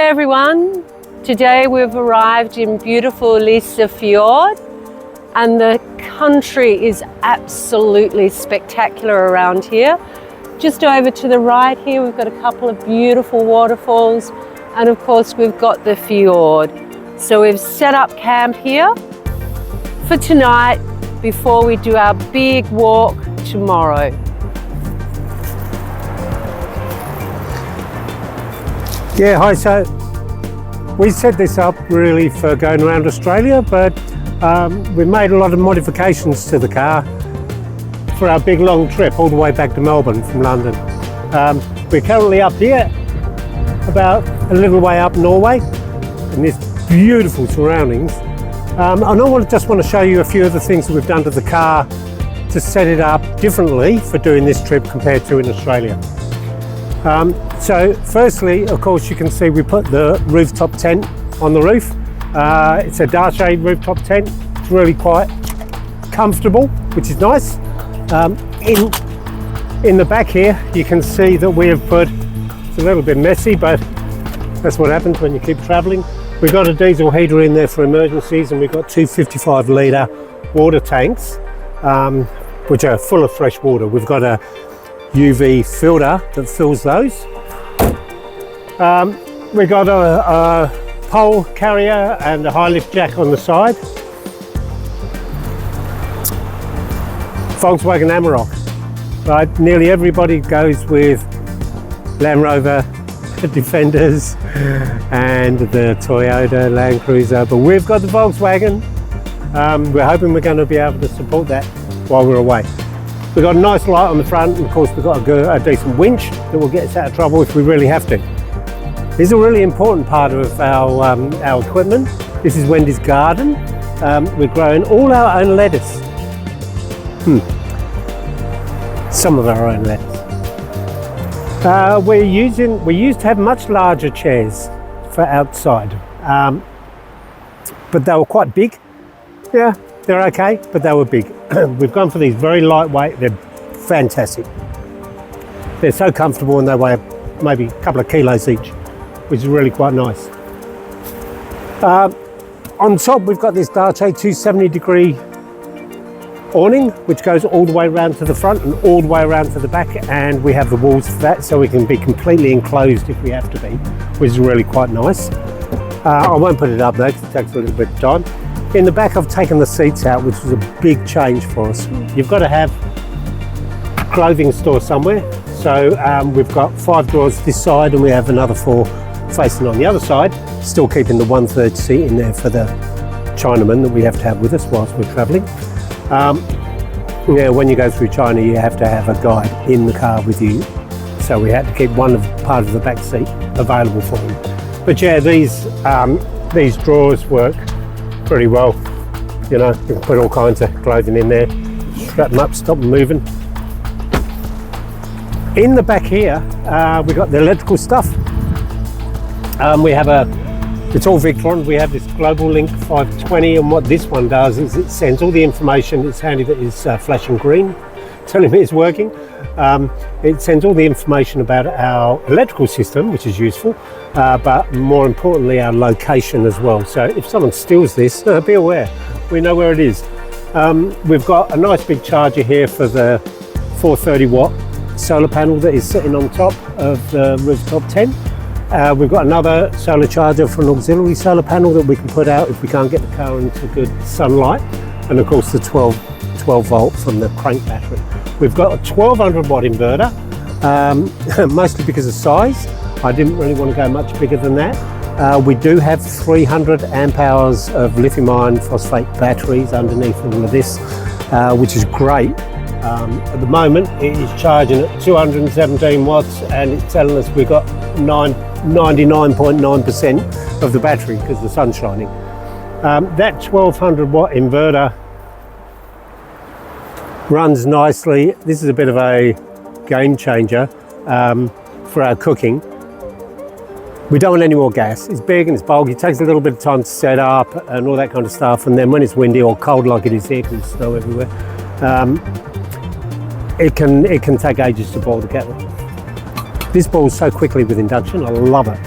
Hey everyone, today we've arrived in beautiful Lisa Fjord and the country is absolutely spectacular around here. Just over to the right here we've got a couple of beautiful waterfalls and of course we've got the fjord. So we've set up camp here for tonight before we do our big walk tomorrow. Yeah, hi, so we set this up really for going around Australia, but we made a lot of modifications to the car for our big long trip all the way back to Melbourne from London. We're currently up here, about a little way up Norway, in this beautiful surroundings. And I just want to show you a few of the things that we've done to the car to set it up differently for doing this trip compared to in Australia. So firstly, of course, you can see we put the rooftop tent on the roof. It's a Dacia rooftop tent. It's really quite comfortable, which is nice. In the back here, you can see that we have put, it's a little bit messy, but that's what happens when you keep traveling. We've got a diesel heater in there for emergencies, and we've got two 55-litre water tanks, which are full of fresh water. We've got a UV filter that fills those. We've got a pole carrier and a high lift jack on the side. Volkswagen Amarok. Right, nearly everybody goes with Land Rover Defenders and the Toyota Land Cruiser, but we've got the Volkswagen. We're hoping we're going to be able to support that while we're away. We've got a nice light on the front, and of course we've got a decent winch that will get us out of trouble if we really have to. This is a really important part of our equipment. This is Wendy's garden. We're growing all our own lettuce. Some of our own lettuce. We used to have much larger chairs for outside, but they were quite big. Yeah, they're okay, but they were big. We've gone for these very lightweight. They're fantastic. They're so comfortable, and they weigh maybe a couple of kilos each, which is really quite nice. On top, we've got this Dacia 270-degree awning, which goes all the way around to the front and all the way around to the back, and we have the walls for that, so we can be completely enclosed if we have to be, which is really quite nice. I won't put it up though, because it takes a little bit of time. In the back, I've taken the seats out, which was a big change for us. You've got to have a clothing store somewhere. So we've got 5 drawers this side, and we have another 4 facing on the other side, still keeping the 1/3 seat in there for the Chinaman that we have to have with us whilst we're traveling. When you go through China, you have to have a guide in the car with you. So we had to keep part of the back seat available for them. But yeah, these drawers work pretty well. You know, you can put all kinds of clothing in there, strap them up, stop them moving. In the back here, we've got the electrical stuff. It's all Victron. We have this Global Link 520, and what this one does is it sends all the information. It's handy that it's flashing green, telling me it's working. It sends all the information about our electrical system, which is useful, but more importantly our location as well. So if someone steals this, be aware, we know where it is. We've got a nice big charger here for the 430 watt solar panel that is sitting on top of the rooftop tent. We've got another solar charger for an auxiliary solar panel that we can put out if we can't get the car into good sunlight, and of course the 12 volt from the crank battery. We've got a 1200 watt inverter, mostly because of size. I didn't really want to go much bigger than that. We do have 300 amp hours of lithium iron phosphate batteries underneath all of this, which is great. At the moment it is charging at 217 watts, and it's telling us we've got 99.9% of the battery because the sun's shining. That 1200 watt inverter runs nicely. This is a bit of a game changer for our cooking. We don't want any more gas. It's big and it's bulky. It takes a little bit of time to set up and all that kind of stuff. And then when it's windy or cold like it is here, because there's snow everywhere, it can take ages to boil the kettle. This boils so quickly with induction. I love it.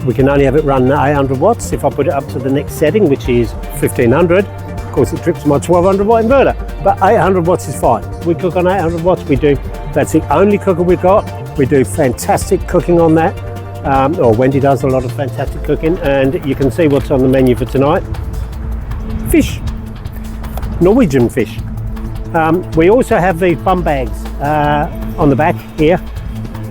We can only have it run at 800 watts. If I put it up to the next setting, which is 1500, of course it trips my 1200 watt inverter, but 800 watts is fine. We cook on 800 watts, we do. That's the only cooker we've got. We do fantastic cooking on that. Or Wendy does a lot of fantastic cooking, and you can see what's on the menu for tonight. Fish, Norwegian fish. We also have these bum bags on the back here,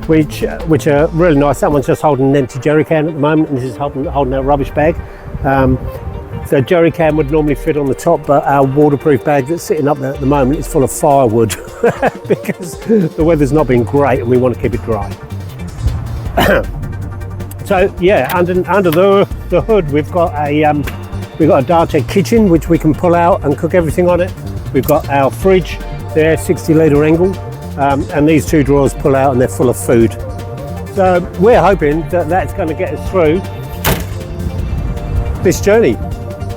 which are really nice. That one's just holding an empty jerry can at the moment, and this is holding a rubbish bag. The jerry can would normally fit on the top, but our waterproof bag that's sitting up there at the moment is full of firewood because the weather's not been great and we want to keep it dry. So yeah, under the hood we've got a Dartek kitchen which we can pull out and cook everything on it. We've got our fridge there, 60 litre Engel, and these two drawers pull out and they're full of food. So we're hoping that that's going to get us through this journey.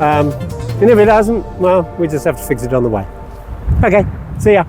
And if it doesn't, well, we just have to fix it on the way. Okay, see ya.